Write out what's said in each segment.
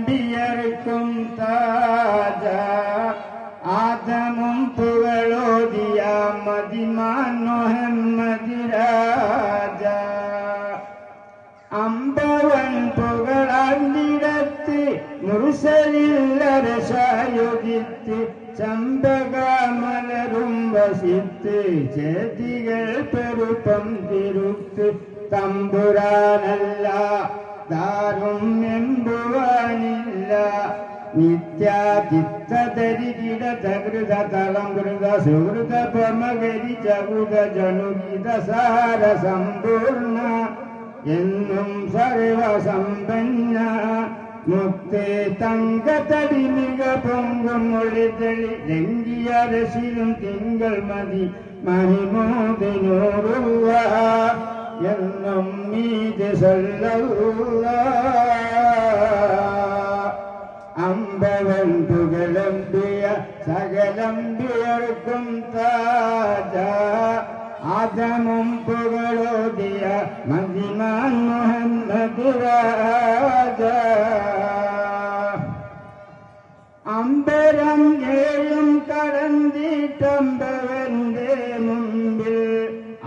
സകലംബിയർക്കും താജ ആദമും പുകളോദിയ മദിമാൻ മുഹമ്മദ് രാജ അമ്പവൻ പുകളാണ്ടിടത്ത് മുർസലില്ലരശായുദിത്ത് ചമ്പകമലരും വസിത്ത് ചേതികൾ പെരുപ്പം തിരുത്ത് തമ്പുരാനല്ല ദാരും എമ്പുവാനില്ല നിത്യാചിത്തരികിട തകൃത തളംകൃത സുഹൃത പമകരി ചകുത ജനുഗീത സാര സമ്പൂർണ എന്നും സർവസമ്പന്ന മുക്തേ തങ്കത്തടി മിക പൊങ്കും മൊഴിതെളി രംഗിയരശിലും തിങ്കൾ മതി മഹിമോദിനൂറുവ എന്നും മീത് അമ്പവൻ പുകളമ്പിയ സകലംബിയർക്കും താജ ആദമും പുകളോദിയ മദിമാൻ മുഹമ്മദ് രാജ അമ്പരം ഏഴും കടന്നിട്ടമ്പവന്റെ മുമ്പിൽ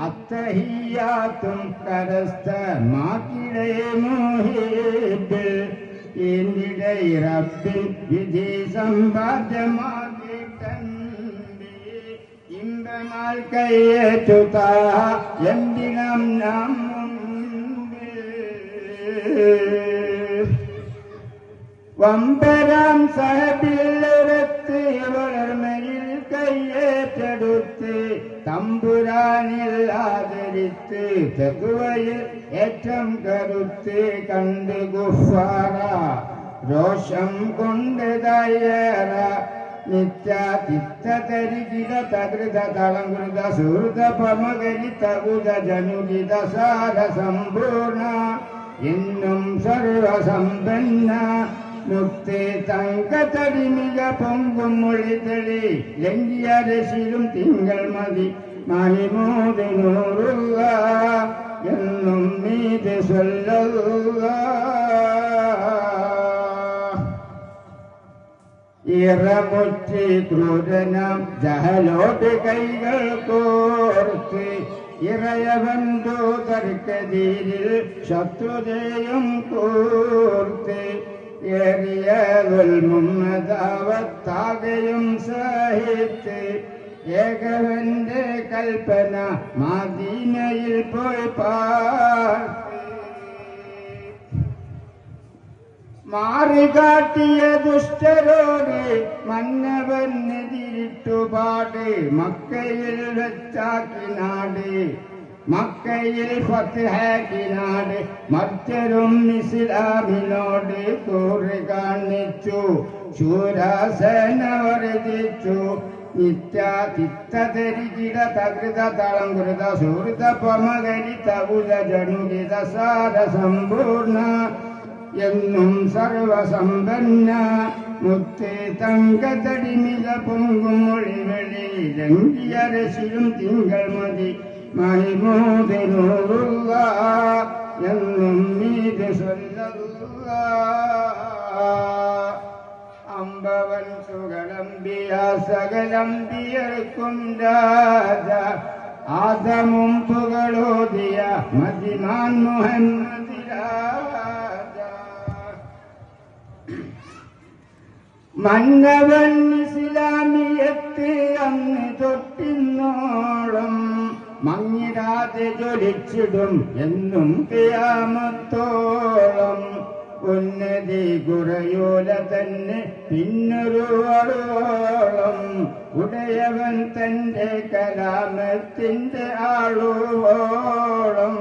അത്തഹിയാത്തും കരസ്ഥമാക്കിടേ മുഹീബിൽ എന്നിടൈ റബ്ബിൻ വിധി സമ്പാദ്യമാക്കിട്ടമ്പി ഇമ്പമാൽ കയ്യേറ്റുതാ എന്തിനം നാം മുമ്പിൽ വമ്പരാം സഹബില്ലരത്ത് വളർമയിൽ കയ്യേറ്റെടുത്ത് തമ്പുരാനിൽ ആദരിത്ത് തെക്കുവയിൽ ഏറ്റം കരുത്ത് കണ്ട് ഗുഫാറ രോഷം കൊണ്ട് ദയറ നിത്യാതിത്തരികിട തകൃത തളംകൃത സുഹൃത പമകരി തകുത ജനുഗിത സാര സമ്പൂർണ എന്നും സർവസമ്പന്ന മുക്തി തങ്കത്തടി മിക പൊങ്കും മൊഴിതെളി ലംഘിയരശിലും തിങ്കൾ മതി മഹിമോദിനൂറുക എന്നും മീത് സ്വല്ലല്ലാഹ് ഇറമുറ്റി ക്രൂരനാം ജഹലോട് കൈകൾ കോർത്ത് ഇറയവൻ ദൂതർക്കെതിരിൽ ശത്രുതയും കൂർത്ത് ഏറിയവൽ മുമ്മതാവത്താകയും സഹിത്ത് ഏകവന്റെ കൽപ്പന മദീനയിൽ പോയി മാറികാട്ടിയ ദുഷ്ടരോട് മന്നവനെതിരിട്ടുപാട് മക്കയിൽ വെച്ചാക്കിനാട് മക്കയിൽ ഫത്ഹാക്കിനാട് മർത്യരും ഇസ്ലാമിനോട് കൂറ് കാണിച്ചു ശൂരാസേന വർദ്ധിച്ചു നിത്യാതിത്തരികിട തകൃത തളംകൃത സുഹൃത പമകരി തകുത ജനുഗിത സാര സമ്പൂർണ എന്നും സർവസമ്പന്ന മുത്തേ തങ്കത്തടി മിക പൊങ്കും മൊഴിവെളി രംഗിയരശിലും തിങ്കൾ മതി മഹിമോദിനൂറുക എന്നും മീത് സ്വല്ലല്ലാഹ് അമ്പവൻ സുകളംബിയ സകലംബിയർക്കും രാജ ആദമും പുകളോദിയ മദിമാൻ മുഹമ്മദ് രാജ മന്നവൻ ഇസ്ലാമിയത്ത് അന്ന് തൊട്ടിന്നോളം മങ്ങിരാതെ ജ്വലിച്ചിടും എന്നും ഖിയാമത്തോളം ഉന്നതി കുറയോല തന്നെ പിന്നൊരു ആളോളം ഉടയവൻ തന്റെ കലാമത്തിന്റെ ആളോളം